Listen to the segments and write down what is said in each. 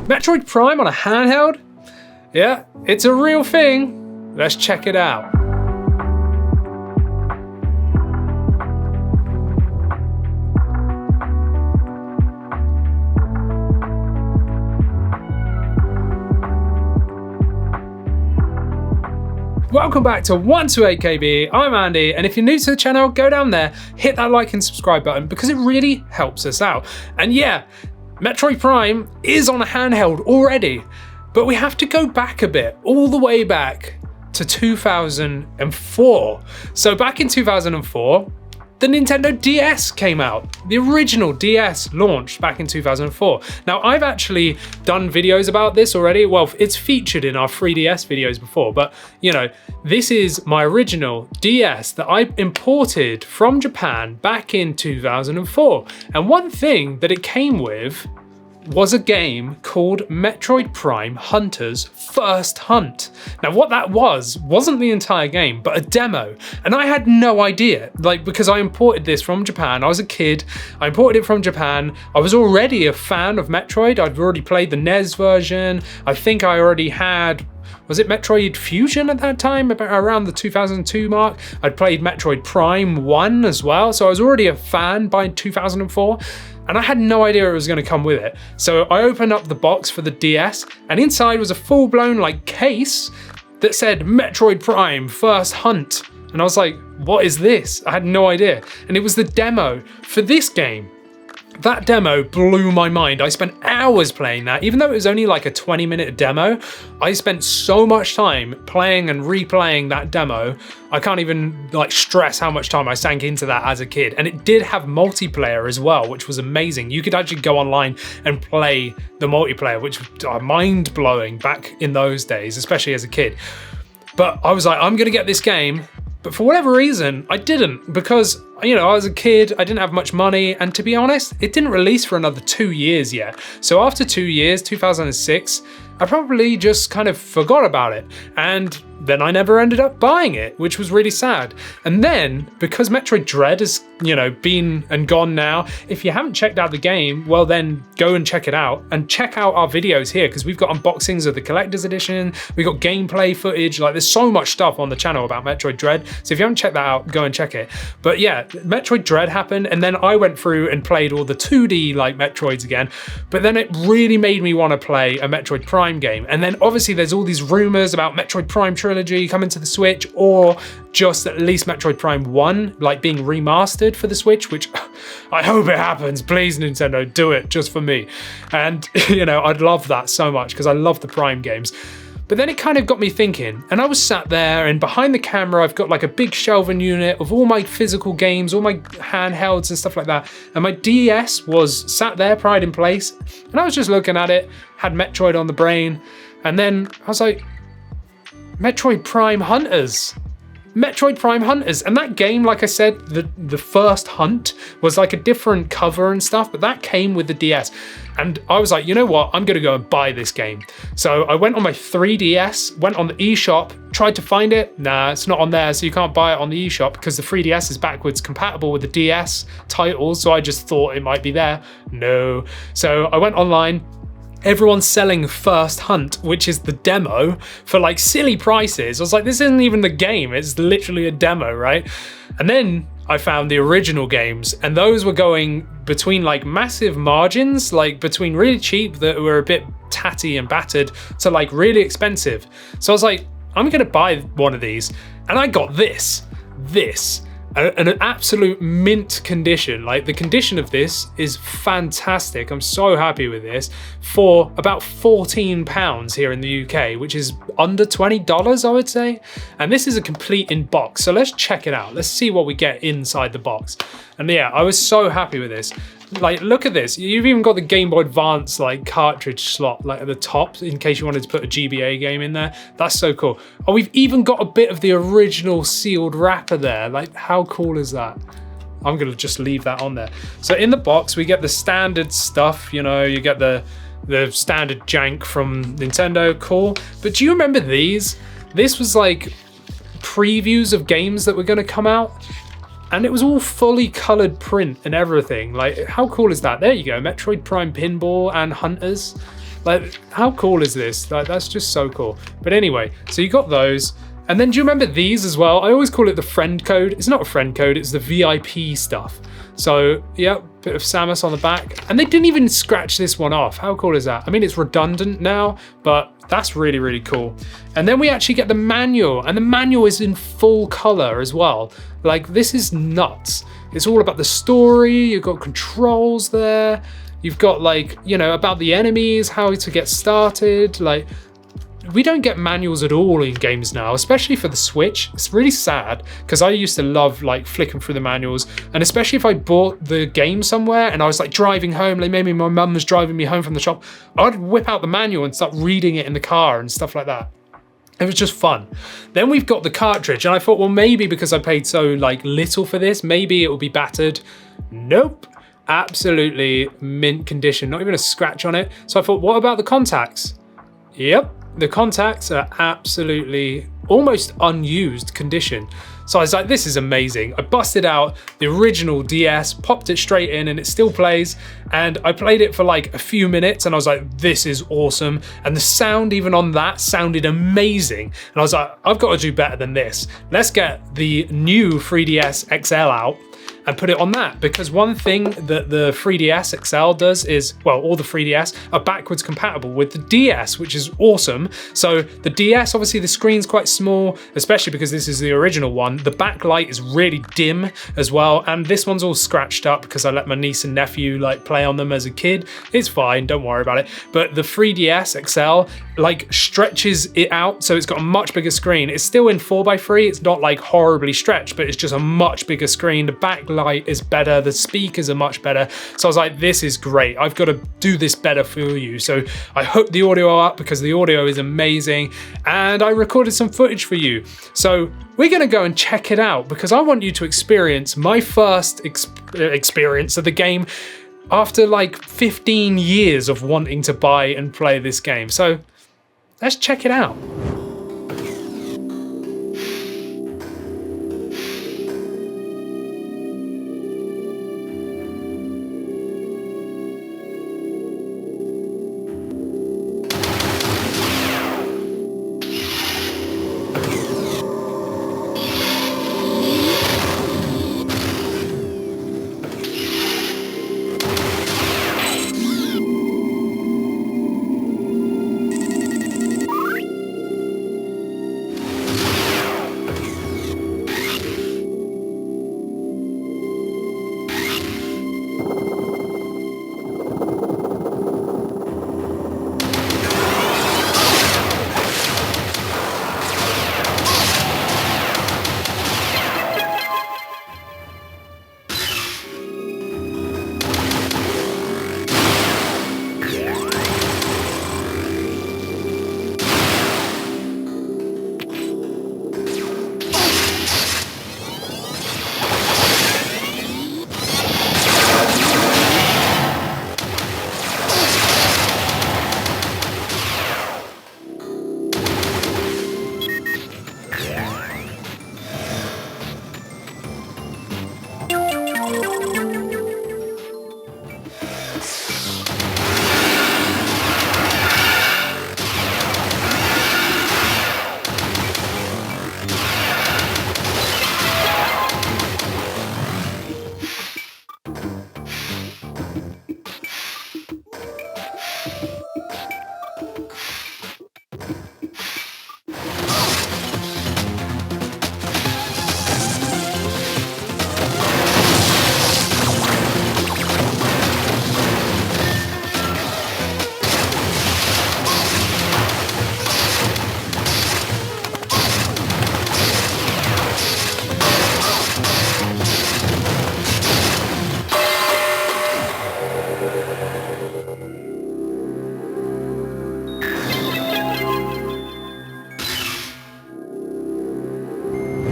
Metroid Prime on a handheld? Yeah, it's a real thing. Let's check it out. Welcome back to 128KB, I'm Andy, and if you're new to the channel, go down there, hit that like and subscribe button because it really helps us out. And yeah, Metroid Prime is on a handheld already, but we have to go back a bit, all the way back to 2004. So back in 2004, the Nintendo DS came out. The original DS launched back in 2004. Now, I've actually done videos about this already. Well, it's featured in our 3DS videos before, but you know, this is my original DS that I imported from Japan back in 2004. And one thing that it came with was a game called Metroid Prime Hunter's First Hunt. Now what that wasn't the entire game, but a demo. And I had no idea, because I imported this from Japan. I was a kid, I imported it from Japan. I was already a fan of Metroid. I'd already played the NES version. I think I already had, was it Metroid Fusion at that time, about around the 2002 mark? I'd played Metroid Prime 1 as well, so I was already a fan by 2004. And I had no idea it was going to come with it. So I opened up the box for the DS, and inside was a full-blown case that said Metroid Prime First Hunt. And I was like, what is this? I had no idea. And it was the demo for this game. That demo blew my mind. I spent hours playing that. Even though it was only a 20-minute demo, I spent so much time playing and replaying that demo. I can't even stress how much time I sank into that as a kid. And it did have multiplayer as well, which was amazing. You could actually go online and play the multiplayer, which was mind-blowing back in those days, especially as a kid. But I was like, I'm gonna get this game. But for whatever reason, I didn't, because, I was a kid, I didn't have much money, and to be honest, it didn't release for another 2 years yet. So after 2 years, 2006, I probably just kind of forgot about it. And then I never ended up buying it, which was really sad. And then, because Metroid Dread has, been and gone now, if you haven't checked out the game, well then go and check it out. And check out our videos here, because we've got unboxings of the collector's edition, we've got gameplay footage, there's so much stuff on the channel about Metroid Dread. So if you haven't checked that out, go and check it. But yeah, Metroid Dread happened, and then I went through and played all the 2D Metroids again. But then it really made me want to play a Metroid Prime game. And then obviously there's all these rumors about Metroid Prime Trilogy coming to the Switch, or just at least Metroid Prime 1 being remastered for the Switch, which I hope it happens. Please, Nintendo, do it just for me. And I'd love that so much because I love the Prime games. But then it kind of got me thinking, and I was sat there, and behind the camera I've got a big shelving unit of all my physical games, all my handhelds and stuff like that, and my DS was sat there, pride in place, and I was just looking at it, had Metroid on the brain, and then I was like, Metroid Prime Hunters. Metroid Prime Hunters. And that game, like I said, the first hunt was a different cover and stuff, but that came with the DS. And I was like, you know what? I'm gonna go and buy this game. So I went on my 3DS, went on the eShop, tried to find it. Nah, it's not on there, so you can't buy it on the eShop because the 3DS is backwards compatible with the DS titles, so I just thought it might be there. No. So I went online. Everyone's selling First Hunt, which is the demo, for silly prices. I was like, this isn't even the game, it's literally a demo, right? And then I found the original games, and those were going between massive margins, between really cheap that were a bit tatty and battered to really expensive. So I was like, I'm gonna buy one of these, and I got this. An absolute mint condition. The condition of this is fantastic. I'm so happy with this, for about £14 here in the UK, which is under $20, I would say. And this is a complete in box. So let's check it out. Let's see what we get inside the box. And yeah, I was so happy with this. Look at this. You've even got the Game Boy Advance cartridge slot at the top in case you wanted to put a GBA game in there. That's so cool. Oh, we've even got a bit of the original sealed wrapper there. How cool is that? I'm gonna just leave that on there. So in the box we get the standard stuff, you get the standard jank from Nintendo, cool. But do you remember these? This was previews of games that were gonna come out. And it was all fully colored print and everything. Like, how cool is that? There you go, Metroid Prime Pinball and Hunters. Like, how cool is this? Like, that's just so cool. But anyway, so you got those. And then do you remember these as well? I always call it the friend code. It's not a friend code, it's the VIP stuff. So yeah, bit of Samus on the back. And they didn't even scratch this one off. How cool is that? I mean, it's redundant now, but that's really, really cool. And then we actually get the manual, and the manual is in full color as well. Like, this is nuts. It's all about the story. You've got controls there. You've got, like, you know, about the enemies, how to get started. Like, we don't get manuals at all in games now, especially for the Switch. It's really sad, because I used to love, like, flicking through the manuals, and especially if I bought the game somewhere and I was, like, driving home, like maybe my mum was driving me home from the shop, I'd whip out the manual and start reading it in the car and stuff like that. It was just fun. Then we've got the cartridge, and I thought, well, maybe because I paid so, like, little for this, maybe it will be battered. Nope. Absolutely mint condition, not even a scratch on it. So I thought, what about the contacts? Yep. The contacts are absolutely almost unused condition. So I was like, this is amazing. I busted out the original DS, popped it straight in, and it still plays. And I played it for like a few minutes and I was like, this is awesome. And the sound even on that sounded amazing. And I was like, I've got to do better than this. Let's get the new 3DS XL out and put it on that, because one thing that the 3DS XL does is, well, all the 3DS are backwards compatible with the DS, which is awesome. So the DS, obviously the screen's quite small, especially because this is the original one. The backlight is really dim as well, and this one's all scratched up because I let my niece and nephew like play on them as a kid. It's fine, don't worry about it. But the 3DS XL like stretches it out, so it's got a much bigger screen. It's still in 4x3, it's not like horribly stretched, but it's just a much bigger screen. The backlight is better, the speakers are much better. So I was like, this is great, I've got to do this better for you. So I hooked the audio up because the audio is amazing, and I recorded some footage for you. So we're gonna go and check it out because I want you to experience my first experience of the game after like 15 years of wanting to buy and play this game. So let's check it out.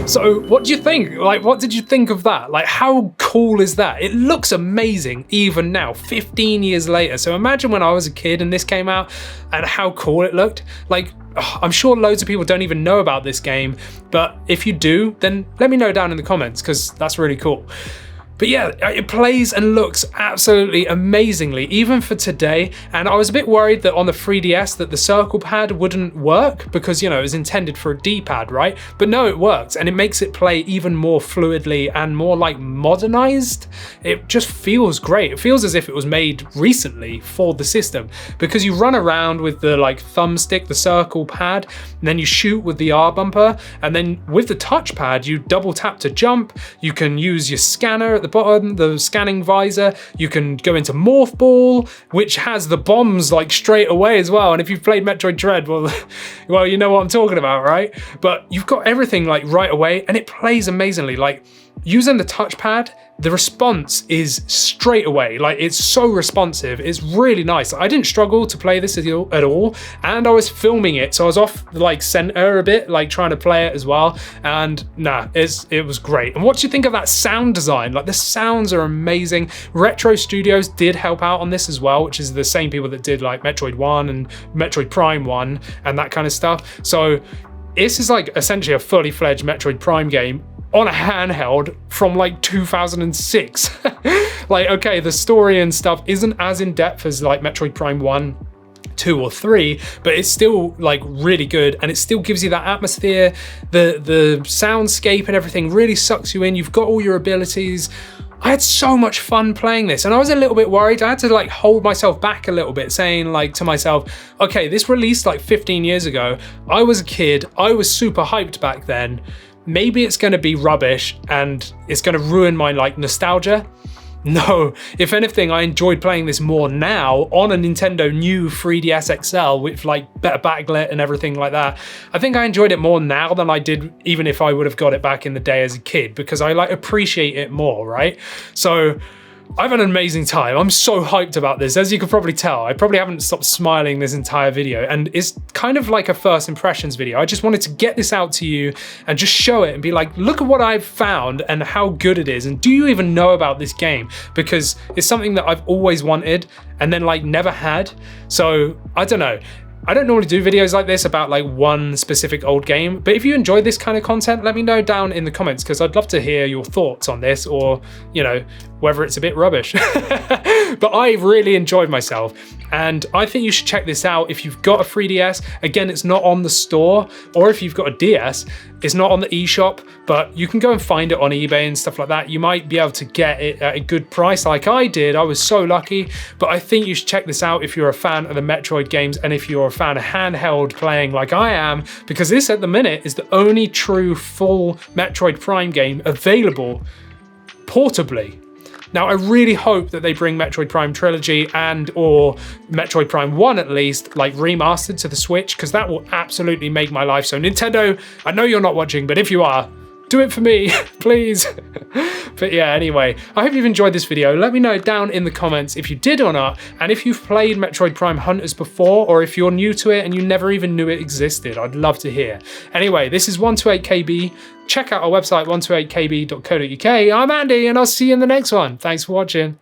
So what do you think? Like, what did you think of that? Like, how cool is that? It looks amazing even now, 15 years later. So imagine when I was a kid and this came out and how cool it looked. Like, I'm sure loads of people don't even know about this game, but if you do, then let me know down in the comments, because that's really cool. But yeah, it plays and looks absolutely amazingly, even for today. And I was a bit worried that on the 3DS that the circle pad wouldn't work because, you know, it was intended for a D-pad, right? But no, it works, and it makes it play even more fluidly and more like modernized. It just feels great. It feels as if it was made recently for the system, because you run around with the like thumbstick, the circle pad, and then you shoot with the R bumper, and then with the touchpad, you double tap to jump. You can use your scanner at the bottom, the scanning visor. You can go into Morph Ball, which has the bombs like straight away as well. And if you've played Metroid Dread, well, you know what I'm talking about, right? But you've got everything like right away, and it plays amazingly. Like using the touchpad, the response is straight away. Like it's so responsive. It's really nice. I didn't struggle to play this at all, and I was filming it, so I was off like center a bit, like trying to play it as well. And nah, it was great. And what do you think of that sound design? Like the sounds are amazing. Retro Studios did help out on this as well, which is the same people that did like Metroid 1 and Metroid Prime 1 and that kind of stuff. So this is like essentially a fully fledged Metroid Prime game on a handheld from like 2006. Like, okay, the story and stuff isn't as in depth as like Metroid Prime 1, 2 or 3, but it's still like really good, and it still gives you that atmosphere. The soundscape and everything really sucks you in. You've got all your abilities. I had so much fun playing this, and I was a little bit worried. I had to like hold myself back a little bit, saying like to myself, okay, this released like 15 years ago. I was a kid. I was super hyped back then. Maybe it's going to be rubbish and it's going to ruin my like nostalgia. No, if anything, I enjoyed playing this more now on a Nintendo new 3DS XL with like better backlit and everything like that. I think I enjoyed it more now than I did even if I would have got it back in the day as a kid, because I like appreciate it more, right? So I've had an amazing time. I'm so hyped about this. As you can probably tell, I probably haven't stopped smiling this entire video, and it's kind of like a first impressions video. I just wanted to get this out to you and just show it and be like, look at what I've found and how good it is. And do you even know about this game? Because it's something that I've always wanted and then like never had. So I don't know. I don't normally do videos like this about like one specific old game, but if you enjoy this kind of content, let me know down in the comments, because I'd love to hear your thoughts on this, or, you know, whether it's a bit rubbish. But I really enjoyed myself, and I think you should check this out if you've got a 3DS. Again, it's not on the store, or if you've got a DS, it's not on the eShop, but you can go and find it on eBay and stuff like that. You might be able to get it at a good price like I did. I was so lucky. But I think you should check this out if you're a fan of the Metroid games, and if you're a fan of handheld playing like I am, because this at the minute is the only true full Metroid Prime game available portably. Now, I really hope that they bring Metroid Prime Trilogy and or Metroid Prime 1 at least, like remastered to the Switch, because that will absolutely make my life. So Nintendo, I know you're not watching, but if you are, do it for me, please. But yeah, anyway, I hope you've enjoyed this video. Let me know down in the comments if you did or not, and if you've played Metroid Prime Hunters before, or if you're new to it and you never even knew it existed. I'd love to hear. Anyway, this is 128KB. Check out our website, 128kb.co.uk. I'm Andy, and I'll see you in the next one. Thanks for watching.